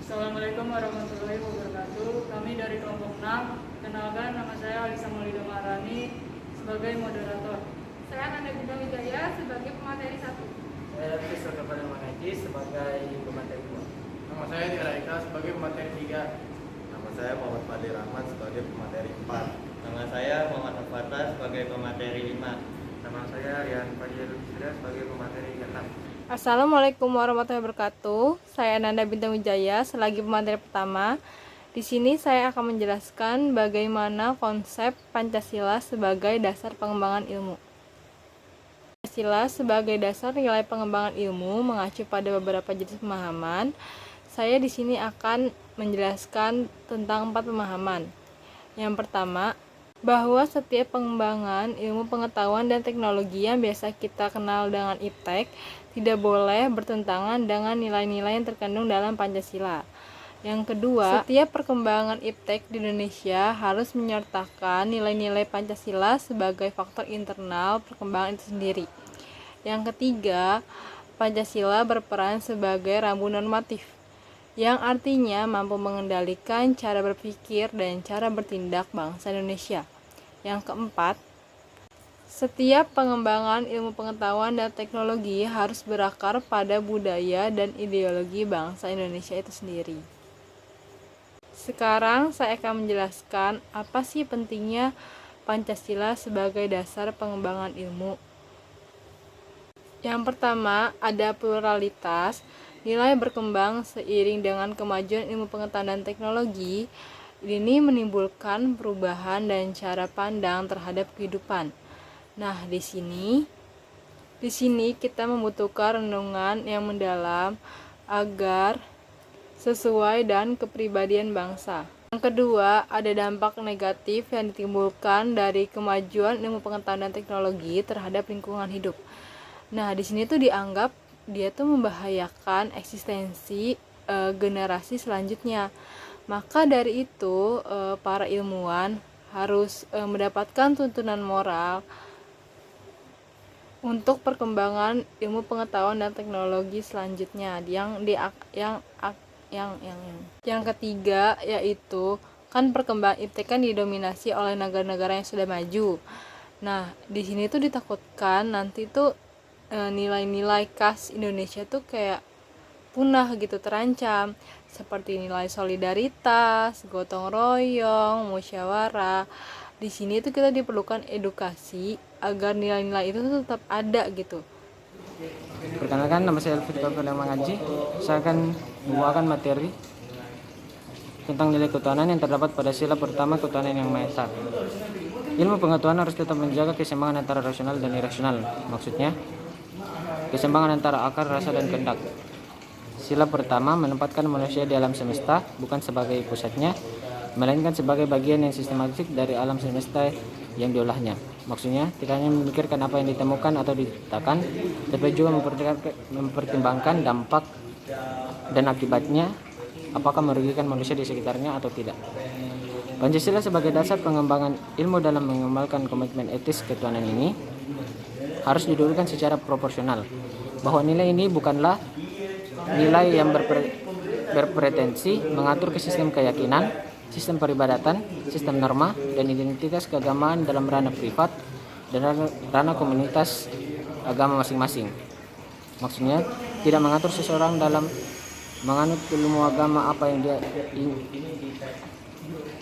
Assalamualaikum warahmatullahi wabarakatuh. Kami dari kelompok 6. Kenalkan, nama saya Alisa Maulida Maharani sebagai moderator. Saya Nanda Bunda Wijaya sebagai pemateri 1. Saya Fisal Kepada Mengaji sebagai pemateri 2. Nama saya Tiara Eka sebagai pemateri 3. Nama saya Muhammad Fadli Rahman sebagai pemateri 4. Nama saya Muhammad Fatah sebagai pemateri 5. Nama saya Rian Fajrul Isra sebagai pemateri 6. Assalamualaikum warahmatullahi wabarakatuh. Saya Nanda Bintang Wijaya selagi pemateri pertama. Di sini saya akan menjelaskan bagaimana konsep Pancasila sebagai dasar pengembangan ilmu. Pancasila sebagai dasar nilai pengembangan ilmu mengacu pada beberapa jenis pemahaman. Saya di sini akan menjelaskan tentang 4 pemahaman. Yang pertama, bahwa setiap pengembangan ilmu pengetahuan dan teknologi yang biasa kita kenal dengan iptek tidak boleh bertentangan dengan nilai-nilai yang terkandung dalam Pancasila. Yang kedua, setiap perkembangan iptek di Indonesia harus menyertakan nilai-nilai Pancasila sebagai faktor internal perkembangan itu sendiri. Yang ketiga, Pancasila berperan sebagai rambu normatif, yang artinya mampu mengendalikan cara berpikir dan cara bertindak bangsa Indonesia. Yang keempat, setiap pengembangan ilmu pengetahuan dan teknologi harus berakar pada budaya dan ideologi bangsa Indonesia itu sendiri. Sekarang saya akan menjelaskan apa sih pentingnya Pancasila sebagai dasar pengembangan ilmu. Yang pertama, ada pluralitas. Nilai berkembang seiring dengan kemajuan ilmu pengetahuan dan teknologi. Ini menimbulkan perubahan dan cara pandang terhadap kehidupan. Nah, di sini kita membutuhkan renungan yang mendalam agar sesuai dan kepribadian bangsa. Yang kedua, ada dampak negatif yang ditimbulkan dari kemajuan ilmu pengetahuan dan teknologi terhadap lingkungan hidup. Nah, di sini tuh dianggap dia tuh membahayakan eksistensi generasi selanjutnya. Maka dari itu para ilmuwan harus mendapatkan tuntunan moral untuk perkembangan ilmu pengetahuan dan teknologi selanjutnya. Yang ketiga yaitu kan perkembangan iptek kan didominasi oleh negara-negara yang sudah maju. Nah, di sini tuh ditakutkan nanti tuh nilai-nilai khas Indonesia tuh kayak punah gitu, terancam, seperti nilai solidaritas, gotong royong, musyawarah. Di sini tuh kita diperlukan edukasi agar nilai-nilai itu tetap ada gitu. Perkenalkan, nama saya Elvi Kepada Mengaji. Saya akan membawakan materi tentang nilai ketuhanan yang terdapat pada sila pertama ketuhanan yang Maha Esa. Ilmu pengetahuan harus tetap menjaga keseimbangan antara rasional dan irasional. Maksudnya, keseimbangan antara akal, rasa, dan kehendak. Sila pertama menempatkan manusia di alam semesta bukan sebagai pusatnya, melainkan sebagai bagian yang sistematik dari alam semesta yang diolahnya. Maksudnya, tidak hanya memikirkan apa yang ditemukan atau diciptakan, tapi juga mempertimbangkan dampak dan akibatnya, apakah merugikan manusia di sekitarnya atau tidak. Pancasila sebagai dasar pengembangan ilmu dalam mengamalkan komitmen etis ketuhanan ini harus didudukkan secara proporsional, bahwa nilai ini bukanlah nilai yang berpretensi mengatur ke sistem keyakinan, sistem peribadatan, sistem norma, dan identitas keagamaan dalam ranah privat dan ranah komunitas agama masing-masing. Maksudnya, tidak mengatur seseorang dalam menganut ilmu agama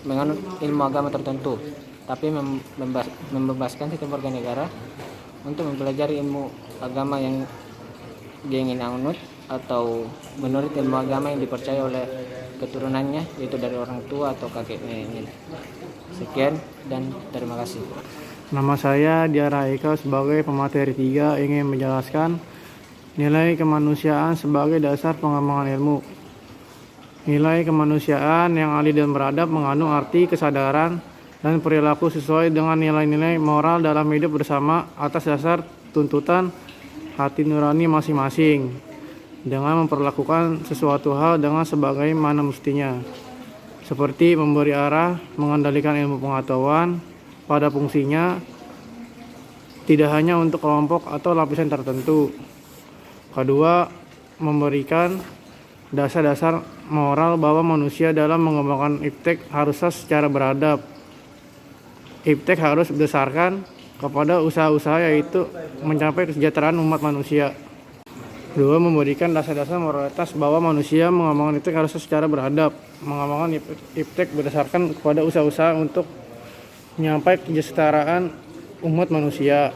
menganut ilmu agama tertentu, tapi membebaskan sistem warga negara untuk mempelajari ilmu agama yang dia ingin anut atau menurut ilmu agama yang dipercaya oleh keturunannya, yaitu dari orang tua atau kakek nenek. Sekian dan terima kasih. Nama saya Tiara Eka sebagai pemateri 3 ingin menjelaskan nilai kemanusiaan sebagai dasar pengembangan ilmu. Nilai kemanusiaan yang adil dan beradab mengandung arti kesadaran dan perilaku sesuai dengan nilai-nilai moral dalam hidup bersama atas dasar tuntutan hati nurani masing-masing, dengan memperlakukan sesuatu hal dengan sebagaimana mestinya, seperti memberi arah, mengendalikan ilmu pengetahuan pada fungsinya, tidak hanya untuk kelompok atau lapisan tertentu. Kedua, memberikan dasar-dasar moral bahwa manusia dalam mengembangkan iptek haruslah secara beradab. Iptek harus berdasarkan kepada usaha-usaha yaitu mencapai kesejahteraan umat manusia. Kedua, memberikan dasar-dasar moralitas bahwa manusia mengembangkan iptek haruslah secara beradab. Mengembangkan iptek berdasarkan kepada usaha-usaha untuk mencapai kesejahteraan umat manusia.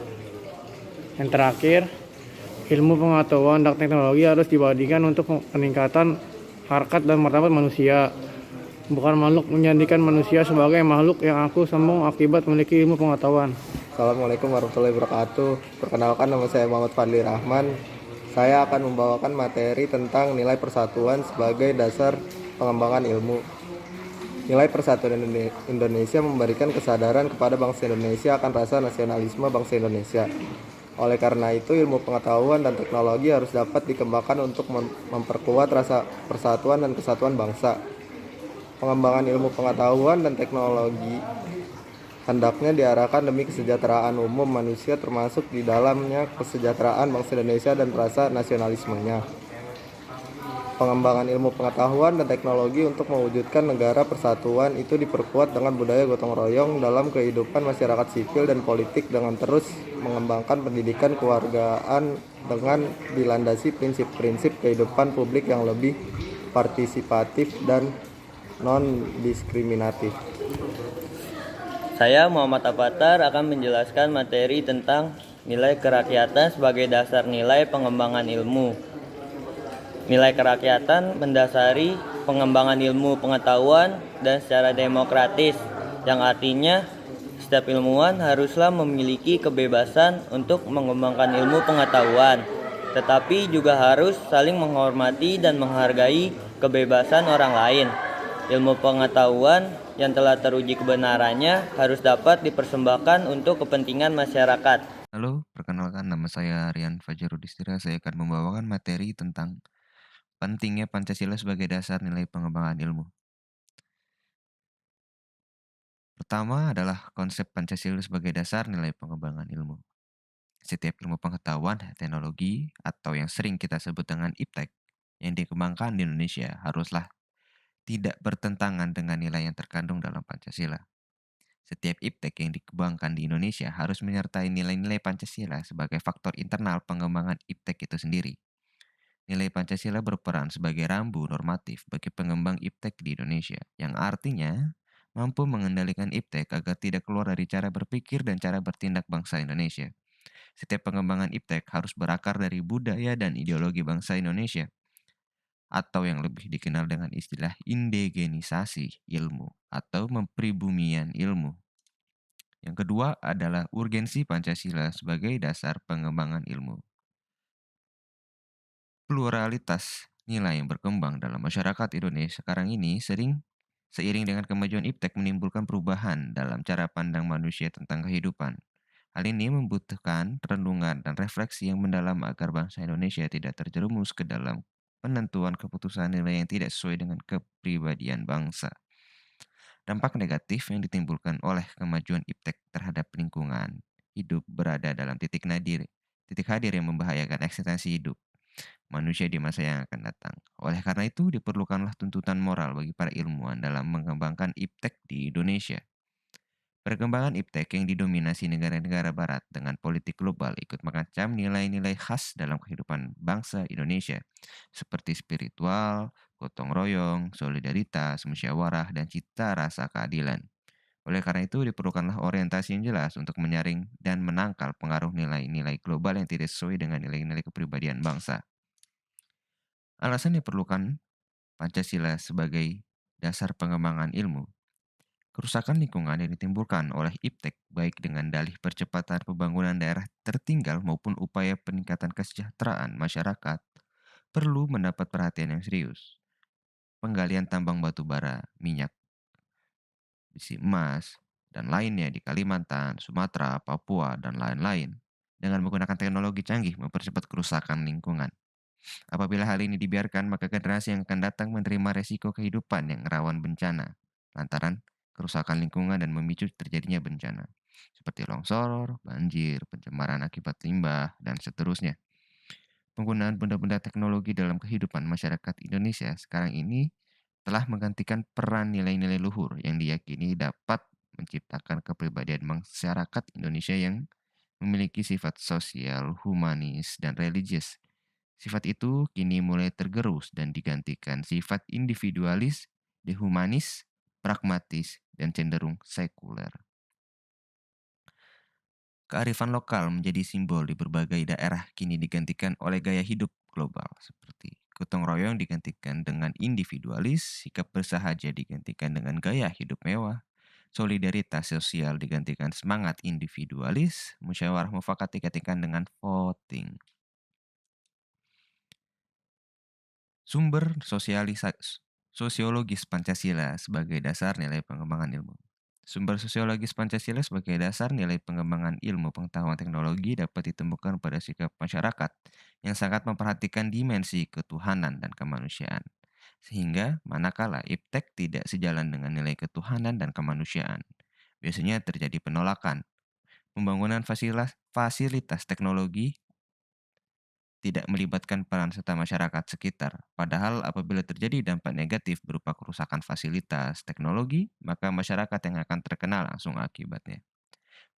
Yang terakhir, ilmu pengetahuan dan teknologi harus dibandingkan untuk peningkatan harkat dan martabat manusia. Bukan makhluk menjadikan manusia sebagai makhluk yang aku sombong akibat memiliki ilmu pengetahuan. Assalamualaikum warahmatullahi wabarakatuh. Perkenalkan, nama saya Muhammad Fadli Rahman. Saya akan membawakan materi tentang nilai persatuan sebagai dasar pengembangan ilmu. Nilai persatuan Indonesia memberikan kesadaran kepada bangsa Indonesia akan rasa nasionalisme bangsa Indonesia. Oleh karena itu, ilmu pengetahuan dan teknologi harus dapat dikembangkan untuk memperkuat rasa persatuan dan kesatuan bangsa. Pengembangan ilmu pengetahuan dan teknologi hendaknya diarahkan demi kesejahteraan umum manusia, termasuk di dalamnya kesejahteraan bangsa Indonesia dan rasa nasionalismenya. Pengembangan ilmu pengetahuan dan teknologi untuk mewujudkan negara persatuan itu diperkuat dengan budaya gotong royong dalam kehidupan masyarakat sipil dan politik, dengan terus mengembangkan pendidikan kewargaan dengan dilandasi prinsip-prinsip kehidupan publik yang lebih partisipatif dan non-diskriminatif. Saya Muhammad Avatar akan menjelaskan materi tentang nilai kerakyatan sebagai dasar nilai pengembangan ilmu. Nilai kerakyatan mendasari pengembangan ilmu pengetahuan dan secara demokratis, yang artinya setiap ilmuwan haruslah memiliki kebebasan untuk mengembangkan ilmu pengetahuan, tetapi juga harus saling menghormati dan menghargai kebebasan orang lain. Ilmu pengetahuan yang telah teruji kebenarannya harus dapat dipersembahkan untuk kepentingan masyarakat. Halo, perkenalkan, nama saya Rian Fajarudistira. Saya akan membawakan materi tentang pentingnya Pancasila sebagai dasar nilai pengembangan ilmu. Pertama adalah konsep Pancasila sebagai dasar nilai pengembangan ilmu. Setiap ilmu pengetahuan, teknologi, atau yang sering kita sebut dengan iptek yang dikembangkan di Indonesia haruslah tidak bertentangan dengan nilai yang terkandung dalam Pancasila. Setiap iptek yang dikembangkan di Indonesia harus menyertai nilai-nilai Pancasila sebagai faktor internal pengembangan iptek itu sendiri. Nilai Pancasila berperan sebagai rambu normatif bagi pengembang iptek di Indonesia, yang artinya mampu mengendalikan iptek agar tidak keluar dari cara berpikir dan cara bertindak bangsa Indonesia. Setiap pengembangan iptek harus berakar dari budaya dan ideologi bangsa Indonesia, atau yang lebih dikenal dengan istilah indigenisasi ilmu atau mempribumian ilmu. Yang kedua adalah urgensi Pancasila sebagai dasar pengembangan ilmu. Pluralitas nilai yang berkembang dalam masyarakat Indonesia sekarang ini seiring dengan kemajuan iptek menimbulkan perubahan dalam cara pandang manusia tentang kehidupan. Hal ini membutuhkan renungan dan refleksi yang mendalam agar bangsa Indonesia tidak terjerumus ke dalam penentuan keputusan nilai yang tidak sesuai dengan kepribadian bangsa. Dampak negatif yang ditimbulkan oleh kemajuan iptek terhadap lingkungan hidup berada dalam titik hadir yang membahayakan eksistensi hidup manusia di masa yang akan datang. Oleh karena itu, diperlukanlah tuntutan moral bagi para ilmuwan dalam mengembangkan iptek di Indonesia. Perkembangan iptek yang didominasi negara-negara barat dengan politik global ikut mengancam nilai-nilai khas dalam kehidupan bangsa Indonesia, seperti spiritual, gotong royong, solidaritas, musyawarah, dan cita rasa keadilan. Oleh karena itu, diperlukanlah orientasi yang jelas untuk menyaring dan menangkal pengaruh nilai-nilai global yang tidak sesuai dengan nilai-nilai kepribadian bangsa. Alasan diperlukan Pancasila sebagai dasar pengembangan ilmu. Kerusakan lingkungan yang ditimbulkan oleh iptek, baik dengan dalih percepatan pembangunan daerah tertinggal maupun upaya peningkatan kesejahteraan masyarakat, perlu mendapat perhatian yang serius. Penggalian tambang batu bara, minyak, besi emas, dan lainnya di Kalimantan, Sumatera, Papua, dan lain-lain dengan menggunakan teknologi canggih mempercepat kerusakan lingkungan. Apabila hal ini dibiarkan, maka generasi yang akan datang menerima resiko kehidupan yang rawan bencana, lantaran kerusakan lingkungan dan memicu terjadinya bencana, seperti longsor, banjir, pencemaran akibat limbah, dan seterusnya. Penggunaan benda-benda teknologi dalam kehidupan masyarakat Indonesia sekarang ini telah menggantikan peran nilai-nilai luhur yang diyakini dapat menciptakan kepribadian masyarakat Indonesia yang memiliki sifat sosial, humanis, dan religius. Sifat itu kini mulai tergerus dan digantikan sifat individualis, dehumanis, pragmatis, dan cenderung sekuler. Kearifan lokal menjadi simbol di berbagai daerah kini digantikan oleh gaya hidup global seperti gotong royong digantikan dengan individualis, sikap bersahaja digantikan dengan gaya hidup mewah, solidaritas sosial digantikan semangat individualis, musyawarah mufakat digantikan dengan voting. Sumber sosiologis Pancasila sebagai dasar nilai pengembangan ilmu. Sumber sosiologis Pancasila sebagai dasar nilai pengembangan ilmu pengetahuan teknologi dapat ditemukan pada sikap masyarakat yang sangat memperhatikan dimensi ketuhanan dan kemanusiaan. Sehingga manakala iptek tidak sejalan dengan nilai ketuhanan dan kemanusiaan, biasanya terjadi penolakan. Pembangunan fasilitas teknologi tidak melibatkan peran serta masyarakat sekitar. Padahal apabila terjadi dampak negatif berupa kerusakan fasilitas teknologi, maka masyarakat yang akan terkena langsung akibatnya.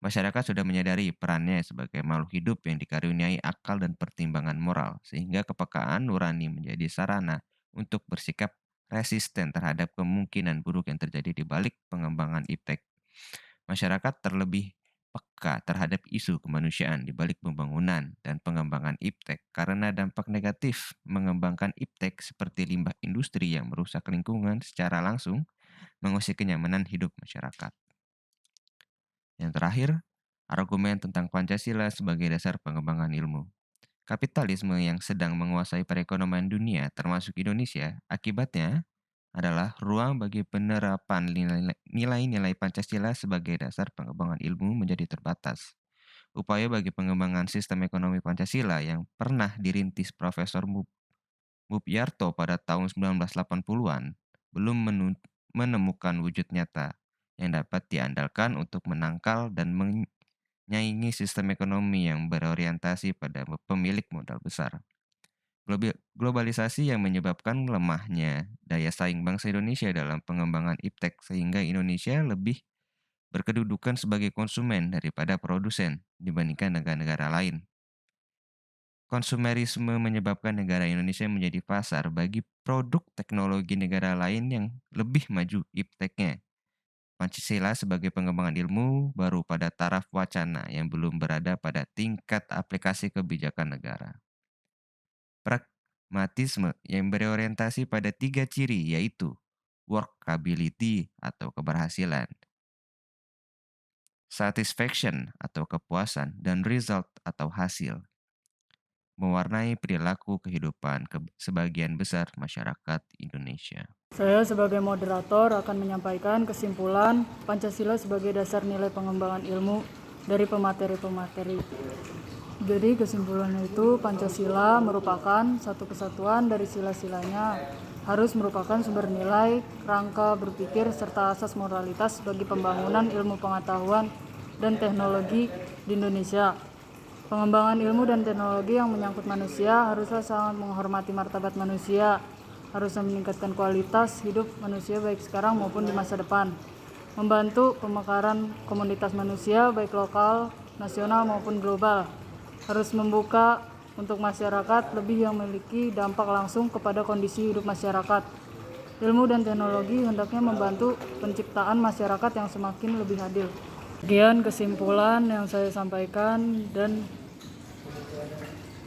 Masyarakat sudah menyadari perannya sebagai makhluk hidup yang dikaruniai akal dan pertimbangan moral, sehingga kepekaan nurani menjadi sarana untuk bersikap resisten terhadap kemungkinan buruk yang terjadi di balik pengembangan iptek. Masyarakat terlebih peka terhadap isu kemanusiaan di balik pembangunan dan pengembangan iptek karena dampak negatif mengembangkan iptek seperti limbah industri yang merusak lingkungan secara langsung mengusik kenyamanan hidup masyarakat. Yang terakhir, argumen tentang Pancasila sebagai dasar pengembangan ilmu. Kapitalisme yang sedang menguasai perekonomian dunia termasuk Indonesia, akibatnya adalah ruang bagi penerapan nilai-nilai Pancasila sebagai dasar pengembangan ilmu menjadi terbatas. Upaya bagi pengembangan sistem ekonomi Pancasila yang pernah dirintis Profesor Mubyarto pada tahun 1980-an belum menemukan wujud nyata yang dapat diandalkan untuk menangkal dan menyaingi sistem ekonomi yang berorientasi pada pemilik modal besar. Globalisasi yang menyebabkan lemahnya daya saing bangsa Indonesia dalam pengembangan iptek sehingga Indonesia lebih berkedudukan sebagai konsumen daripada produsen dibandingkan negara-negara lain. Konsumerisme menyebabkan negara Indonesia menjadi pasar bagi produk teknologi negara lain yang lebih maju ipteknya. Pancasila sebagai pengembangan ilmu baru pada taraf wacana yang belum berada pada tingkat aplikasi kebijakan negara. Pragmatisme yang berorientasi pada 3 ciri yaitu workability atau keberhasilan, satisfaction atau kepuasan, dan result atau hasil mewarnai perilaku kehidupan sebagian besar masyarakat Indonesia. Saya sebagai moderator akan menyampaikan kesimpulan Pancasila sebagai dasar nilai pengembangan ilmu dari pemateri-pemateri. Jadi kesimpulannya itu Pancasila merupakan satu kesatuan dari sila-silanya, harus merupakan sumber nilai, rangka berpikir, serta asas moralitas bagi pembangunan ilmu pengetahuan dan teknologi di Indonesia. Pengembangan ilmu dan teknologi yang menyangkut manusia haruslah sangat menghormati martabat manusia, harusnya meningkatkan kualitas hidup manusia baik sekarang maupun di masa depan, membantu pemekaran komunitas manusia baik lokal, nasional maupun global, harus membuka untuk masyarakat lebih yang memiliki dampak langsung kepada kondisi hidup masyarakat. Ilmu dan teknologi hendaknya membantu penciptaan masyarakat yang semakin lebih adil. Sekian kesimpulan yang saya sampaikan dan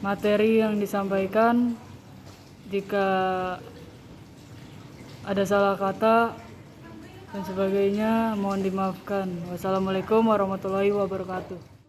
materi yang disampaikan. Jika ada salah kata dan sebagainya mohon dimaafkan. Wassalamualaikum warahmatullahi wabarakatuh.